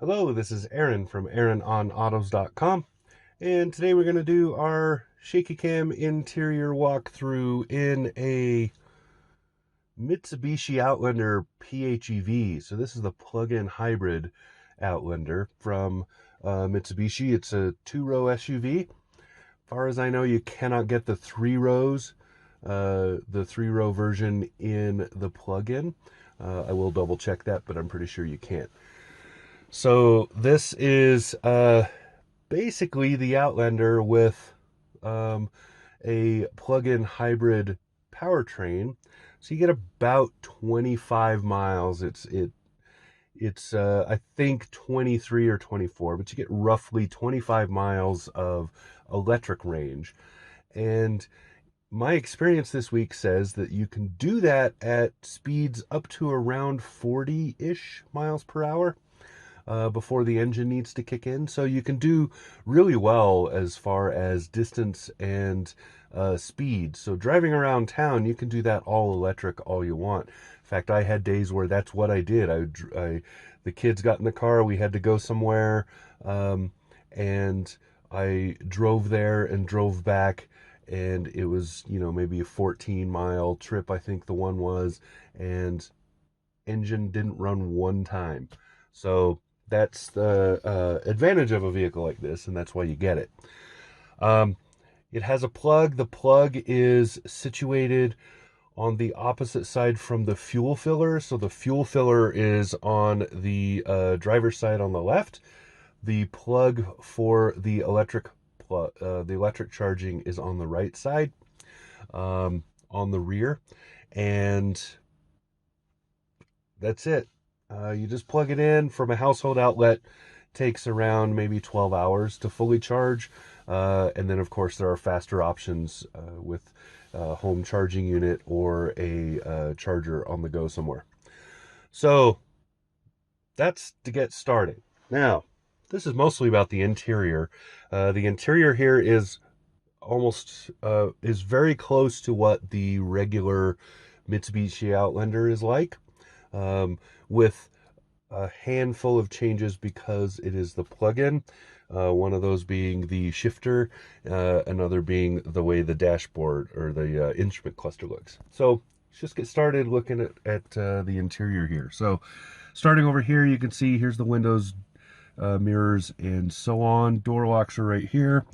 Hello, this is Aaron from AaronOnAutos.com, and today we're going to do our shaky cam interior walkthrough in a Mitsubishi Outlander PHEV. So this is the plug-in hybrid Outlander from Mitsubishi. It's a two-row SUV. As far as I know, you cannot get the three rows, the three-row version in the plug-in. I will double check that, but I'm pretty sure you can't. So this is basically the Outlander with a plug-in hybrid powertrain. So you get about 25 miles. It's I think 23 or 24, but you get roughly 25 miles of electric range. And my experience this week says that you can do that at speeds up to around 40-ish miles per hour. Before the engine needs to kick in. So you can do really well as far as distance and speed. So driving around town, you can do that all electric all you want. In fact, I had days where that's what I did. The kids got in the car, we had to go somewhere, and I drove there and drove back, and it was, maybe a 14-mile trip, I think the one was, and engine didn't run one time. So that's the advantage of a vehicle like this, and that's why you get it. It has a plug. The plug is situated on the opposite side from the fuel filler. So the fuel filler is on the driver's side on the left. The plug for the electric charging is on the right side, on the rear, and that's it. You just plug it in from a household outlet. Takes around maybe 12 hours to fully charge. And then, of course, there are faster options with a home charging unit or a charger on the go somewhere. So that's to get started. Now, this is mostly about the interior. The interior here is is very close to what the regular Mitsubishi Outlander is like. With a handful of changes because it is the plug-in. One of those being the shifter, another being the way the dashboard or the instrument cluster looks. So let's just get started looking at the interior here. So starting over here, you can see here's the windows, mirrors, and so on. Door locks are right here.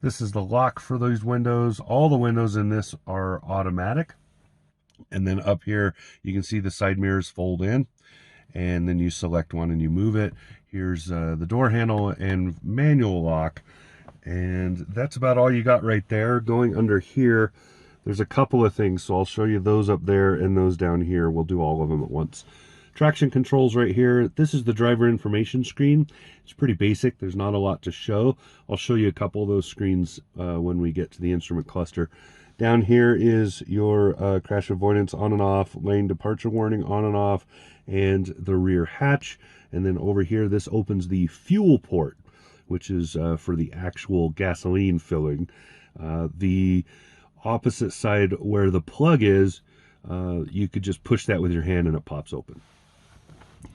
This is the lock for those windows. All the windows in this are automatic. And then up here, you can see the side mirrors fold in, and then you select one and you move it. Here's the door handle and manual lock, and that's about all you got right there. Going under here, there's a couple of things, so I'll show you those up there and those down here. We'll do all of them at once. Traction controls right here. This is the driver information screen. It's pretty basic. There's not a lot to show. I'll show you a couple of those screens when we get to the instrument cluster. Down here is your crash avoidance on and off, lane departure warning on and off, and the rear hatch. And then over here, this opens the fuel port, which is for the actual gasoline filling. The opposite side where the plug is, you could just push that with your hand and it pops open.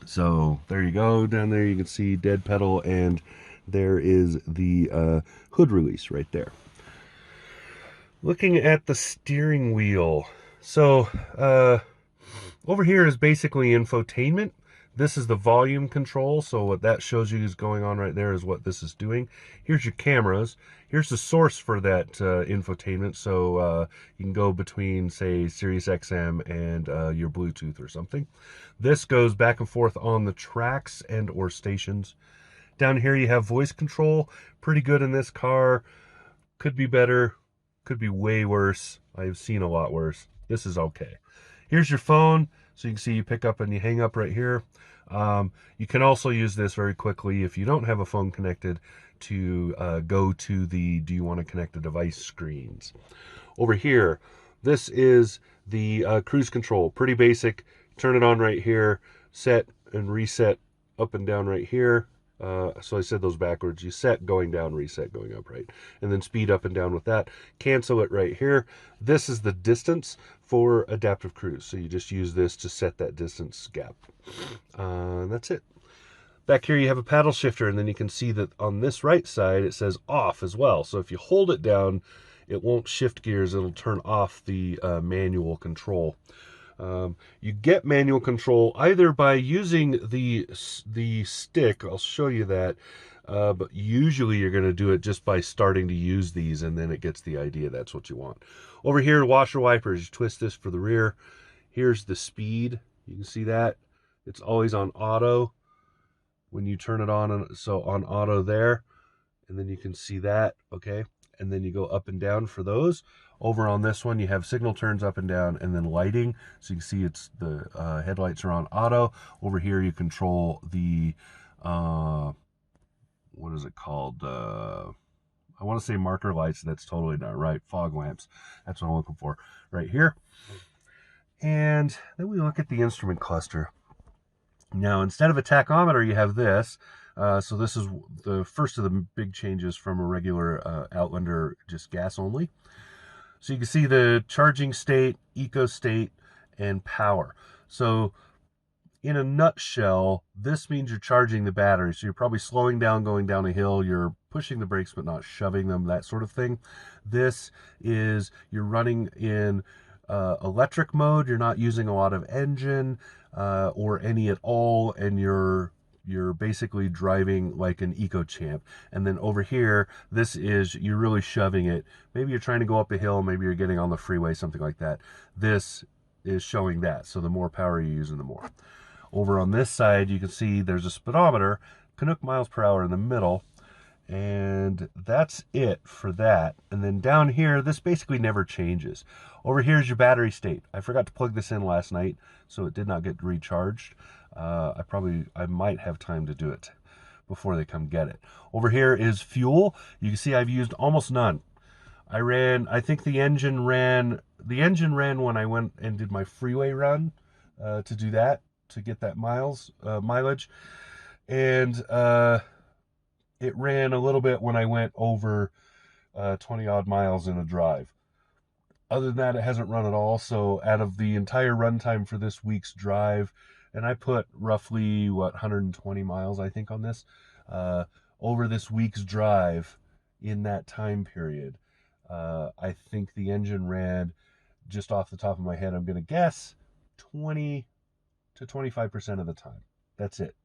So there you go. Down there you can see dead pedal, and there is the hood release right there. Looking at the steering wheel, so over here is basically infotainment. This is the volume control, so what that shows you is going on right there is what this is doing. Here's your cameras. Here's the source for that infotainment, so you can go between, say, Sirius XM and your Bluetooth or something. This goes back and forth on the tracks and or stations. Down here you have voice control. Pretty good in this car. Could be better. Could be way worse. I've seen a lot worse. This is okay. Here's your phone. So you can see you pick up and you hang up right here. You can also use this very quickly if you don't have a phone connected to go to the do you want to connect a device screens. Over here, this is the cruise control. Pretty basic. Turn it on right here. Set and reset up and down right here. So I said those backwards. You set going down, reset going up, right? And then speed up and down with that. Cancel it right here. This is the distance for adaptive cruise. So you just use this to set that distance gap. That's it. Back here you have a paddle shifter, and then you can see that on this right side it says off as well. So if you hold it down, it won't shift gears, it'll turn off the manual control. You get manual control either by using the stick, I'll show you that, but usually you're going to do it just by starting to use these, and then it gets the idea that's what you want. Over here, washer wipers, you twist this for the rear. Here's the speed, you can see that. It's always on auto when you turn it on, so on auto there, and then you can see that, okay? And then you go up and down for those. Over on this one, you have signal turns up and down, and then lighting. So you can see it's the headlights are on auto. Over here, you control the, what is it called? I want to say marker lights. That's totally not right. Fog lamps. That's what I'm looking for right here. And then we look at the instrument cluster. Now, instead of a tachometer, you have this. So this is the first of the big changes from a regular Outlander, just gas only. So you can see the charging state, eco state, and power. So in a nutshell, this means you're charging the battery. So you're probably slowing down, going down a hill. You're pushing the brakes, but not shoving them, that sort of thing. This is, you're running in electric mode. You're not using a lot of engine or any at all, and you're basically driving like an eco champ. And then over here, this is, you're really shoving it. Maybe you're trying to go up a hill, maybe you're getting on the freeway, something like that. This is showing that. So the more power you're using, the more. Over on this side, you can see there's a speedometer, Canuck miles per hour in the middle, and that's it for that. And then down here, this basically never changes. Over here is your battery state. I forgot to plug this in last night, so it did not get recharged. I might have time to do it before they come get it. Over here is fuel. You can see I've used almost none. I think the engine ran when I went and did my freeway run to do that, to get that mileage. And it ran a little bit when I went over 20 odd miles in a drive. Other than that, it hasn't run at all. So out of the entire runtime for this week's drive, and I put roughly, 120 miles, I think, on this, over this week's drive in that time period. I think the engine ran, just off the top of my head, I'm going to guess 20 to 25% of the time. That's it.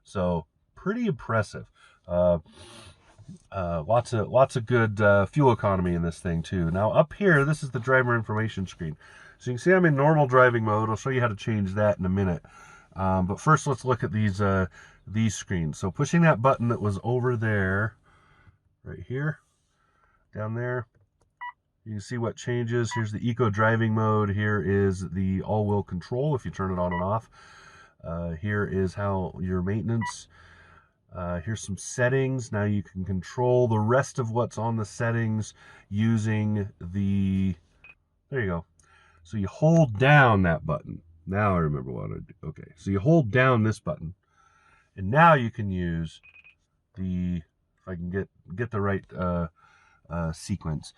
So pretty impressive. Lots of good fuel economy in this thing too. Now up here, this is the driver information screen. So you can see I'm in normal driving mode. I'll show you how to change that in a minute. But first, let's look at these screens. So pushing that button that was over there, right here, down there, you can see what changes. Here's the eco driving mode. Here is the all-wheel control if you turn it on and off. Here is how your maintenance. Here's some settings. Now you can control the rest of what's on the settings using the, there you go. So you hold down that button. Now I remember what I do. Okay, so you hold down this button, and now you can use the, if I can get the right sequence.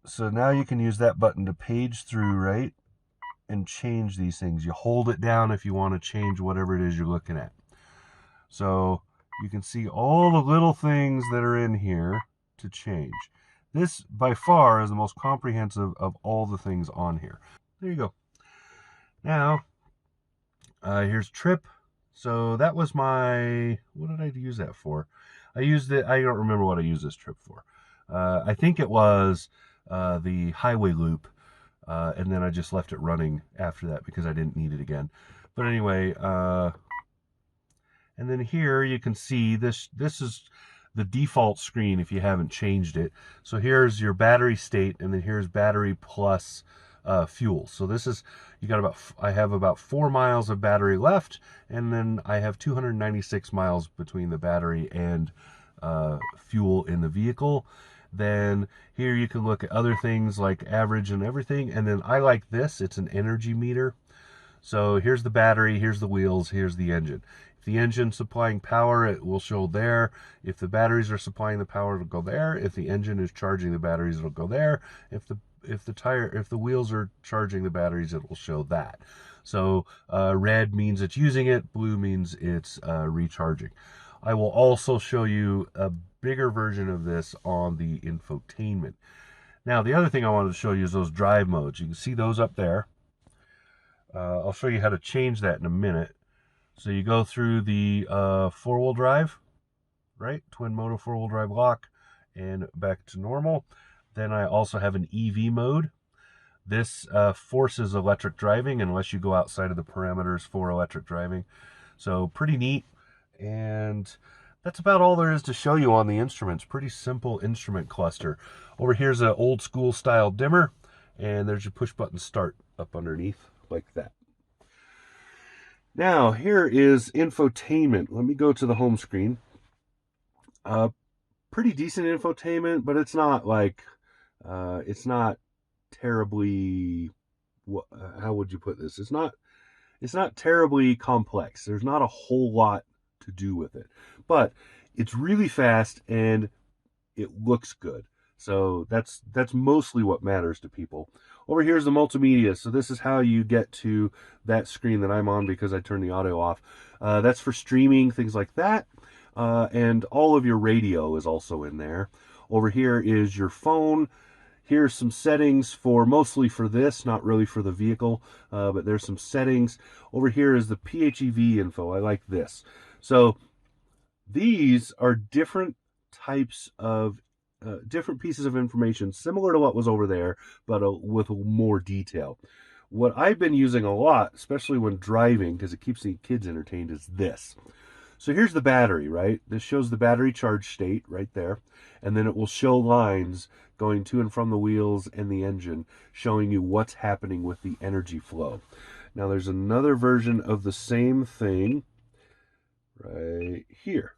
So now you can use that button to page through, right, and change these things. You hold it down if you want to change whatever it is you're looking at. So you can see all the little things that are in here to change. This, by far, is the most comprehensive of all the things on here. There you go. Now, here's trip. So that was my, what did I use that for? I used it, I don't remember what I used this trip for. I think it was the highway loop, and then I just left it running after that because I didn't need it again. But anyway, and then here you can see this is the default screen if you haven't changed it. So here's your battery state, and then here's battery plus fuel. So this is, you got about, I have about 4 miles of battery left, and then I have 296 miles between the battery and fuel in the vehicle. Then here you can look at other things like average and everything. And then I like this, it's an energy meter. So here's the battery, here's the wheels, here's the engine. If the engine's supplying power, it will show there. If the batteries are supplying the power, it'll go there. If the engine is charging the batteries, it'll go there. If the wheels are charging the batteries, it will show that. So red means it's using it, blue means it's recharging. I will also show you a bigger version of this on the infotainment. Now, the other thing I wanted to show you is those drive modes. You can see those up there. I'll show you how to change that in a minute. So you go through the four-wheel drive, right? Twin motor four-wheel drive lock, and back to normal. Then I also have an EV mode. This forces electric driving unless you go outside of the parameters for electric driving. So pretty neat. And that's about all there is to show you on the instruments. Pretty simple instrument cluster. Over here's an old school style dimmer, and there's your push button start up underneath like that. Now here is infotainment. Let me go to the home screen. Pretty decent infotainment, but it's not like it's not terribly, how would you put this? It's not terribly complex. There's not a whole lot to do with it, but it's really fast and it looks good. So that's mostly what matters to people. Over here is the multimedia. So this is how you get to that screen that I'm on because I turned the audio off. That's for streaming, things like that. And all of your radio is also in there. Over here is your phone. Here's some settings for mostly for this, not really for the vehicle, but there's some settings. Over here is the PHEV info. I like this. So these are different types of different pieces of information, similar to what was over there, but with more detail. What I've been using a lot, especially when driving, because it keeps the kids entertained, is this. So here's the battery, right? This shows the battery charge state right there. And then it will show lines going to and from the wheels and the engine, showing you what's happening with the energy flow. Now there's another version of the same thing right here.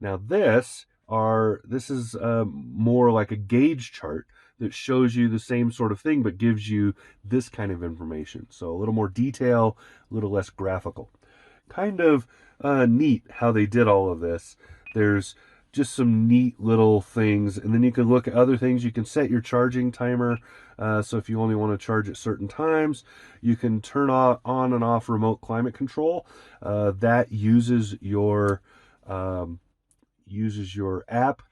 Now this is more like a gauge chart that shows you the same sort of thing, but gives you this kind of information. So a little more detail, a little less graphical. Kind of neat how they did all of this. There's just some neat little things, and then you can look at other things. You can set your charging timer, so if you only want to charge at certain times, you can turn on and off remote climate control. That uses your app.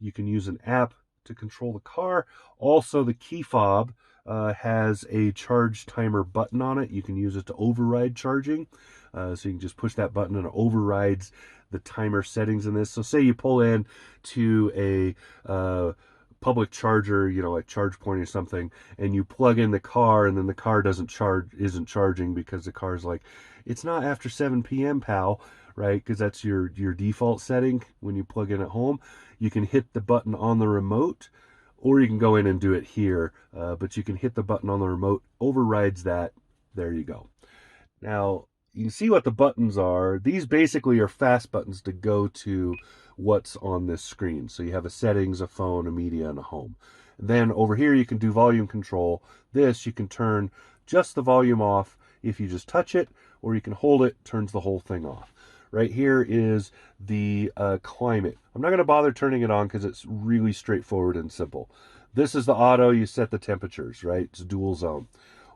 You can use an app to control the car. Also, the key fob has a charge timer button on it. You can use it to override charging. So you can just push that button and it overrides the timer settings in this. So say you pull in to a public charger, like ChargePoint or something, and you plug in the car, and then the car isn't charging because the car's like, it's not after 7 p.m., pal, right? Because that's your default setting when you plug in at home. You can hit the button on the remote, or you can go in and do it here, but you can hit the button on the remote, overrides that. There you go. Now, you can see what the buttons are. These basically are fast buttons to go to what's on this screen. So you have a settings, a phone, a media, and a home. And then over here, you can do volume control. This, you can turn just the volume off if you just touch it, or you can hold it, turns the whole thing off. Right here is the climate. I'm not going to bother turning it on because it's really straightforward and simple. This is the auto. You set the temperatures, right? It's dual zone.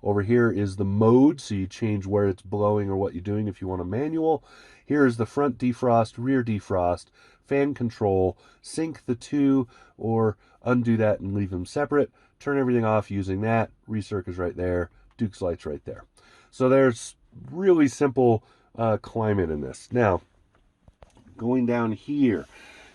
Over here is the mode, so you change where it's blowing or what you're doing if you want a manual. Here is the front defrost, rear defrost, fan control, sync the two, or undo that and leave them separate. Turn everything off using that. Recirc is right there. Duke's light's right there. So there's really simple climate in this. Now, going down here,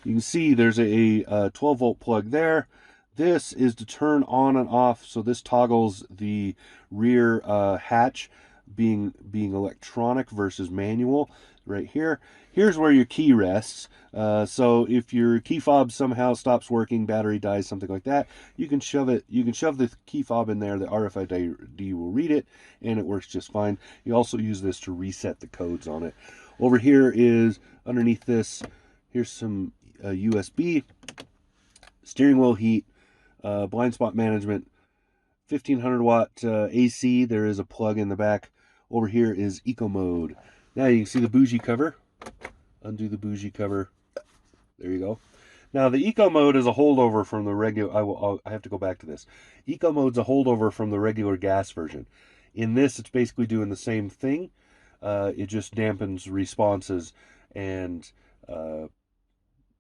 you can see there's a 12-volt plug there. This is to turn on and off, so this toggles the rear hatch being electronic versus manual right here. Here's where your key rests. So if your key fob somehow stops working, battery dies, something like that, you can shove the key fob in there. The RFID will read it, and it works just fine. You also use this to reset the codes on it. Over here is underneath this. Here's some USB, steering wheel heat, blind spot management, 1500 watt AC. There is a plug in the back. Over here is eco mode. Now you can see the bougie cover. Undo the bougie cover. There you go. Now the eco mode is a holdover from the regular. I have to go back to this. Eco mode's a holdover from the regular gas version. In this, it's basically doing the same thing. It just dampens responses and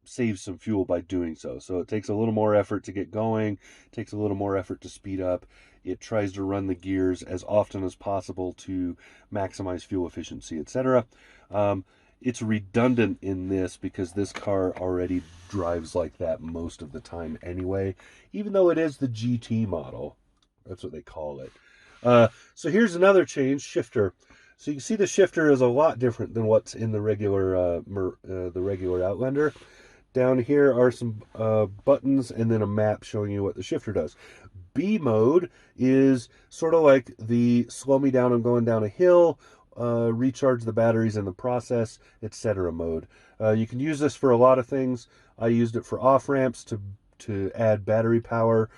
saves some fuel by doing so. So it takes a little more effort to get going, takes a little more effort to speed up. It tries to run the gears as often as possible to maximize fuel efficiency, etc. It's redundant in this because this car already drives like that most of the time anyway, even though it is the GT model. That's what they call it. So here's another change, shifter. So you can see the shifter is a lot different than what's in the regular Outlander. Down here are some buttons and then a map showing you what the shifter does. B mode is sort of like the slow me down, I'm going down a hill, recharge the batteries in the process, etc. mode. You can use this for a lot of things. I used it for off ramps to add battery power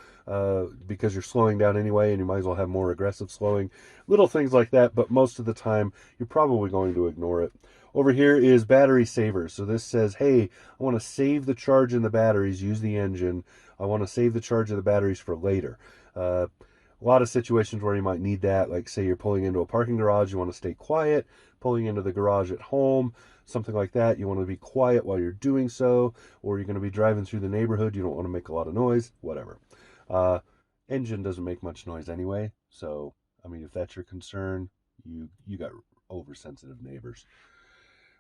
because you're slowing down anyway and you might as well have more aggressive slowing. Little things like that, but most of the time you're probably going to ignore it. Over here is battery saver. So this says, hey, I want to save the charge in the batteries, use the engine. I want to save the charge of the batteries for later. A lot of situations where you might need that, like say you're pulling into a parking garage, you want to stay quiet, pulling into the garage at home, something like that. You want to be quiet while you're doing so, or you're going to be driving through the neighborhood, you don't want to make a lot of noise, whatever. Engine doesn't make much noise anyway, so I mean, if that's your concern, you got oversensitive neighbors.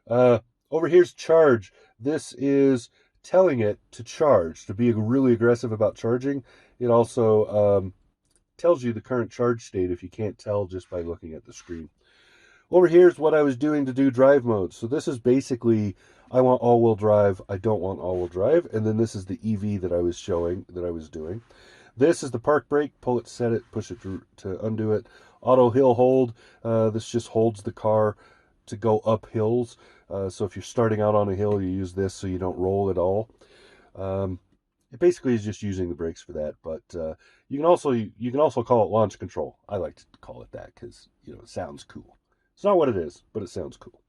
Over here's charge. This is telling it to charge, to be really aggressive about charging. It also tells you the current charge state if you can't tell just by looking at the screen. Over here's what I was doing to do drive mode. So this is basically, I want all-wheel drive, I don't want all-wheel drive, and then this is the EV that I was showing, that I was doing. This is the park brake, pull it, set it, push it to undo it. Auto hill hold, this just holds the car to go up hills. So if you're starting out on a hill, you use this so you don't roll at all. It basically is just using the brakes for that, but you can also call it launch control. I like to call it that because it sounds cool. It's not what it is, but it sounds cool.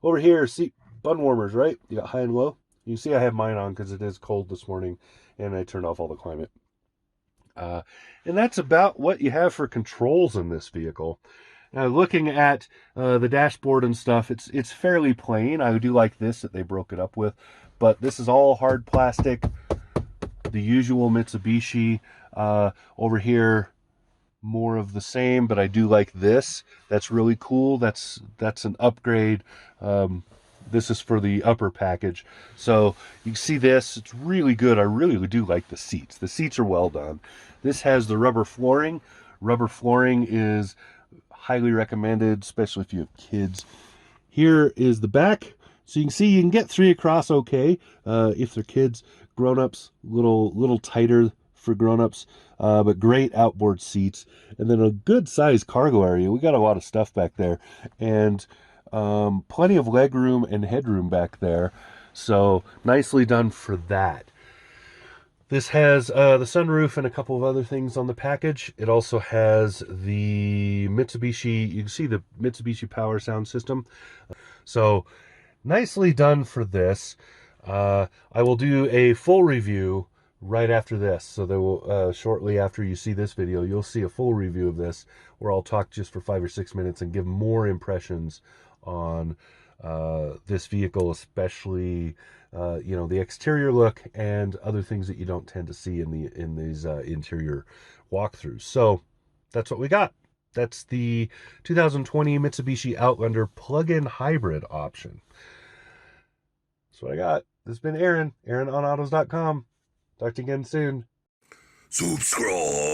Over here, seat bun warmers, right? You got high and low. You can see I have mine on because it is cold this morning, and I turned off all the climate. And that's about what you have for controls in this vehicle. Now, looking at the dashboard and stuff, it's fairly plain. I do like this that they broke it up with, but this is all hard plastic, the usual Mitsubishi. Over here, more of the same, but I do like this. That's really cool. That's an upgrade. This is for the upper package. So you can see this. It's really good. I really do like the seats. The seats are well done. This has the rubber flooring. Rubber flooring is highly recommended, especially if you have kids. Here is the back. So you can see you can get 3 across okay. If they're kids, grown-ups, little tighter for grown-ups, but great outboard seats. And then a good sized cargo area. We got a lot of stuff back there. And plenty of leg room and headroom back there. So nicely done for that. This has the sunroof and a couple of other things on the package. It also has the Mitsubishi, you can see the Mitsubishi power sound system. So nicely done for this. I will do a full review right after this. So there will, shortly after you see this video, you'll see a full review of this where I'll talk just for 5 or 6 minutes and give more impressions on this vehicle, especially the exterior look and other things that you don't tend to see in these interior walkthroughs. So that's what we got. That's the 2020 Mitsubishi Outlander plug-in hybrid option. That's what I got. This has been Aaron, AaronOnAutos.com. Talk to you again soon. Subscribe.